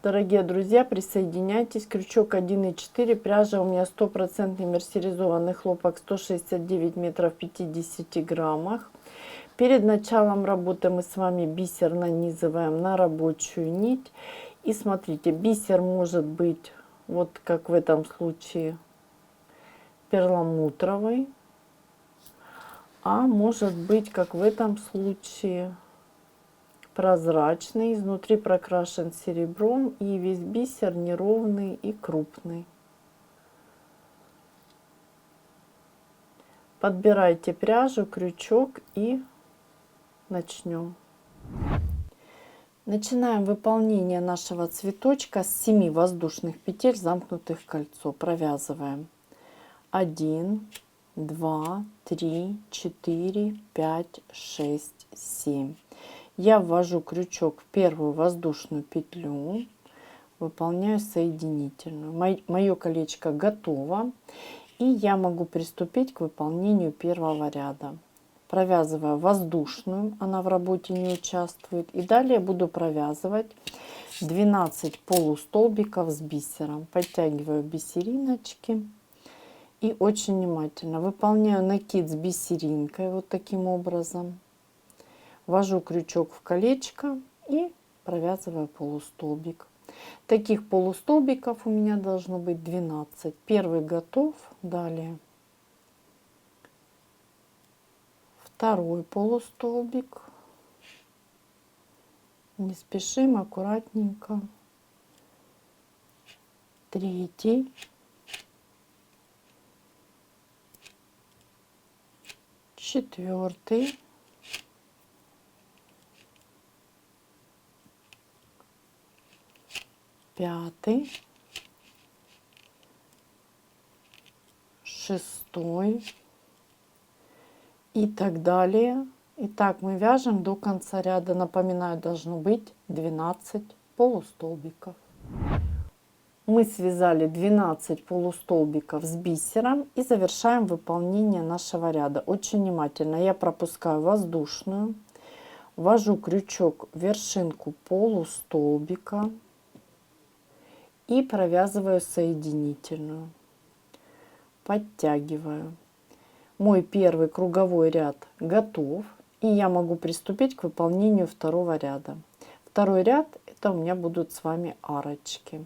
Дорогие друзья, присоединяйтесь. Крючок 1,4, пряжа у меня 100% мерсеризованный хлопок, 169 метров, 50 граммах. Перед началом работы мы с вами бисер нанизываем на рабочую нить. И смотрите, бисер может быть, вот как в этом случае, перламутровый, а может быть, как в этом случае, прозрачный, изнутри прокрашен серебром, и весь бисер неровный и крупный. Подбирайте пряжу, крючок и начнем. Начинаем выполнение нашего цветочка с 7 воздушных петель, замкнутых в кольцо. Провязываем 1, 2, 3, 4, 5, 6, 7. Я ввожу крючок в первую воздушную петлю, выполняю соединительную. Мое колечко готово, и я могу приступить к выполнению первого ряда. Провязываю воздушную, она в работе не участвует, и далее буду провязывать 12 полустолбиков с бисером. Подтягиваю бисериночки и очень внимательно выполняю накид с бисеринкой вот таким образом. Ввожу крючок в колечко и провязываю полустолбик. Таких полустолбиков у меня должно быть 12. Первый готов. Далее второй полустолбик. Не спешим, аккуратненько. Третий. Четвертый. Пятый, шестой и так далее. Итак, мы вяжем до конца ряда. Напоминаю, должно быть 12 полустолбиков. Мы связали 12 полустолбиков с бисером и завершаем выполнение нашего ряда. Очень внимательно я пропускаю воздушную, ввожу крючок в вершинку полустолбика и провязываю соединительную, подтягиваю. Мой первый круговой ряд готов, и я могу приступить к выполнению второго ряда. Второй ряд — это у меня будут с вами арочки.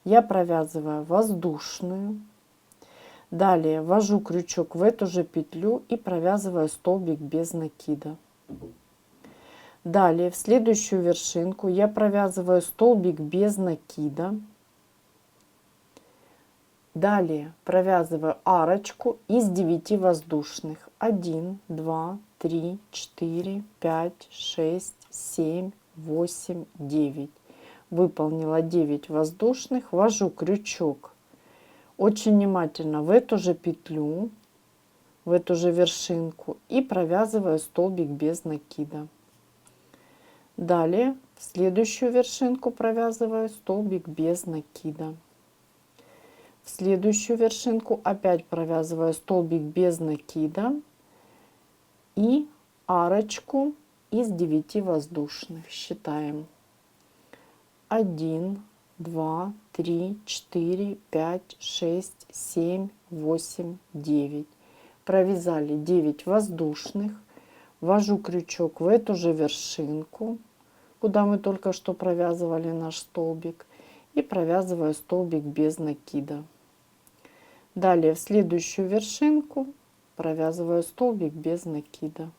Я провязываю воздушную, далее ввожу крючок в эту же петлю и провязываю столбик без накида. Далее в следующую вершинку я провязываю столбик без накида. Далее провязываю арочку из 9 воздушных. 1, 2, 3, 4, 5, 6, 7, 8, 9. Выполнила 9 воздушных. Ввожу крючок очень внимательно в эту же петлю, в эту же вершинку и провязываю столбик без накида. Далее в следующую вершинку провязываю столбик без накида. В следующую вершинку опять провязываю столбик без накида и арочку из 9 воздушных. Считаем 1, 2, 3, 4, 5, 6, 7, 8, 9. Провязали 9 воздушных. Ввожу крючок в эту же вершинку, куда мы только что провязывали наш столбик, и провязываю столбик без накида. Далее в следующую вершинку провязываю столбик без накида.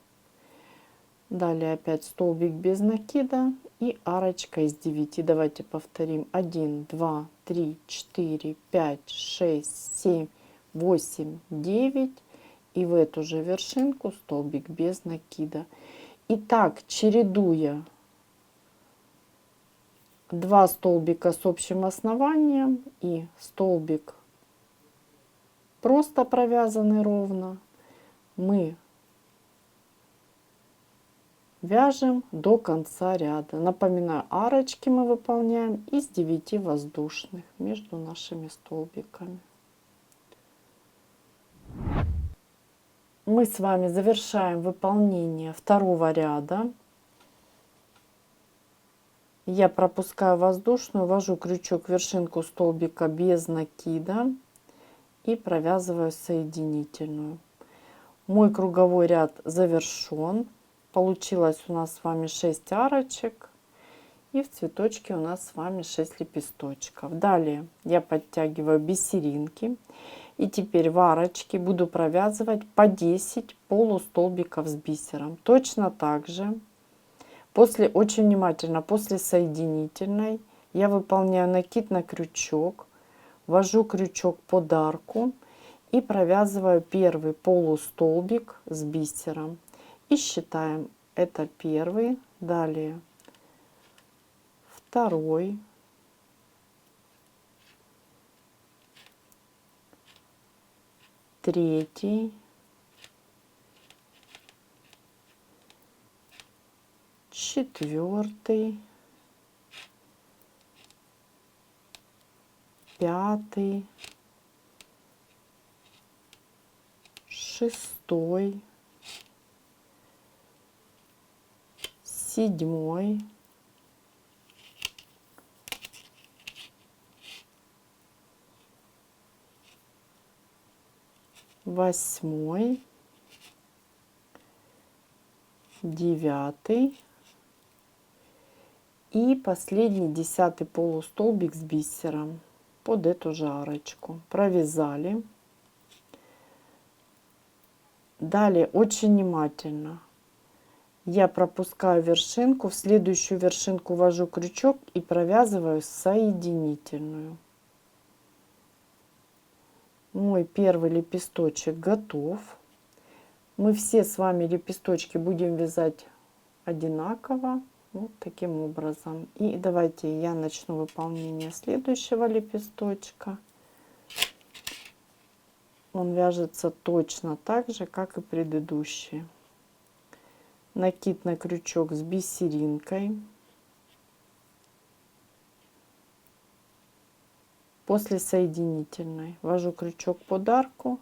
Далее опять столбик без накида и арочка из 9. Давайте повторим. 1, 2, 3, 4, 5, 6, 7, 8, 9. И в эту же вершинку столбик без накида. И так, чередуя 2 столбика с общим основанием и столбик просто провязанный ровно, мы вяжем до конца ряда. Напоминаю, арочки мы выполняем из 9 воздушных между нашими столбиками. Мы с вами завершаем выполнение второго ряда. Я пропускаю воздушную, ввожу крючок в вершинку столбика без накида и провязываю соединительную. Мой круговой ряд завершен. Получилось у нас с вами 6 арочек. И в цветочке у нас с вами 6 лепесточков. Далее я подтягиваю бисеринки. И теперь в арочке буду провязывать по 10 полустолбиков с бисером. Точно так же, очень внимательно, после соединительной я выполняю накид на крючок, ввожу крючок под арку и провязываю первый полустолбик с бисером. И считаем, это первый, далее второй, третий, четвертый, пятый, шестой, седьмой, восьмой, девятый и последний 10-й полустолбик с бисером под эту же арочку. Провязали. Далее очень внимательно я пропускаю вершинку, в следующую вершинку ввожу крючок и провязываю соединительную. Мой первый лепесточек готов. Мы все с вами лепесточки будем вязать одинаково, вот таким образом. И давайте я начну выполнение следующего лепесточка. Он вяжется точно так же, как и предыдущий. Накид на крючок с бисеринкой. После соединительной ввожу крючок под арку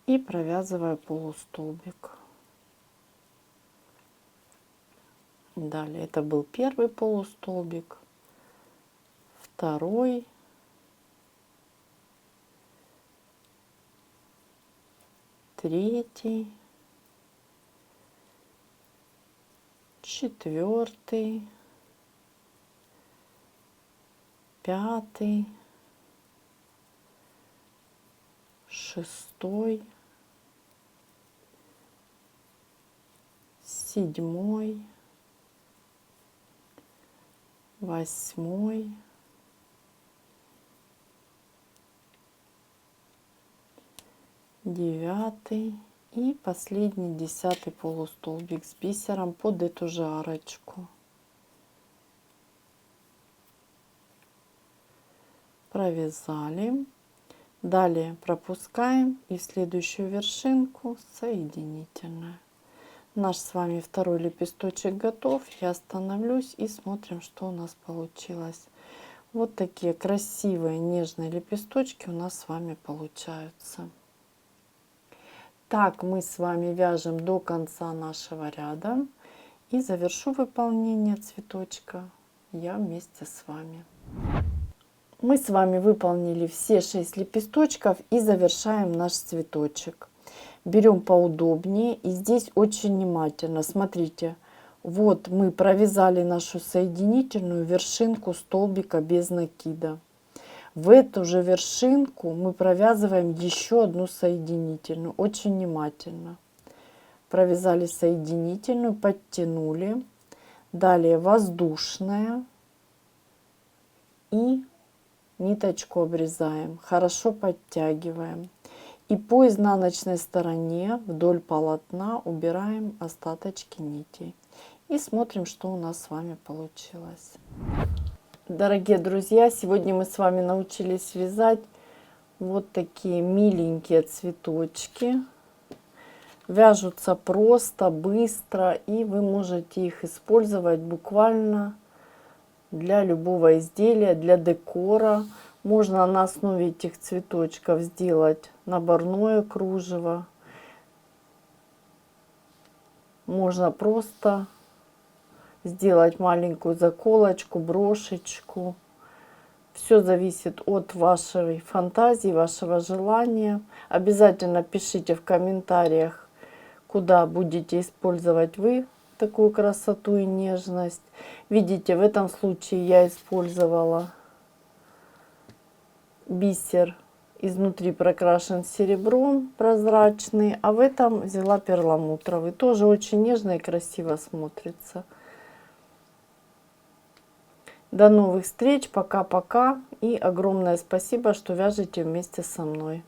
и провязываю полустолбик. Далее это был первый полустолбик, второй, третий, четвертый, пятый, шестой, седьмой, восьмой, девятый и последний 10-й полустолбик с бисером под эту же арочку. Провязали. Далее пропускаем и в следующую вершинку соединительная. Наш с вами второй лепесточек готов. Я остановлюсь и смотрим, что у нас получилось. Вот такие красивые нежные лепесточки у нас с вами получаются. Так мы с вами вяжем до конца нашего ряда. И завершу выполнение цветочка я вместе с вами. Мы с вами выполнили все 6 лепесточков и завершаем наш цветочек. Берем поудобнее и здесь очень внимательно. Смотрите, вот мы провязали нашу соединительную вершинку столбика без накида. В эту же вершинку мы провязываем еще одну соединительную. Очень внимательно. Провязали соединительную, подтянули. Далее воздушная. И ниточку обрезаем. Хорошо подтягиваем. И по изнаночной стороне вдоль полотна убираем остаточки нитей. И смотрим, что у нас с вами получилось. Дорогие друзья, сегодня мы с вами научились вязать вот такие миленькие цветочки. Вяжутся просто, быстро, и вы можете их использовать буквально для любого изделия, для декора. Можно на основе этих цветочков сделать наборное кружево. Можно просто сделать маленькую заколочку, брошечку. Все зависит от вашей фантазии, вашего желания. Обязательно пишите в комментариях, куда будете использовать вы такую красоту и нежность. Видите, в этом случае я использовала бисер изнутри прокрашен серебром прозрачный, а в этом взяла перламутровый. Тоже очень нежно и красиво смотрится. До новых встреч, пока-пока, и огромное спасибо, что вяжете вместе со мной.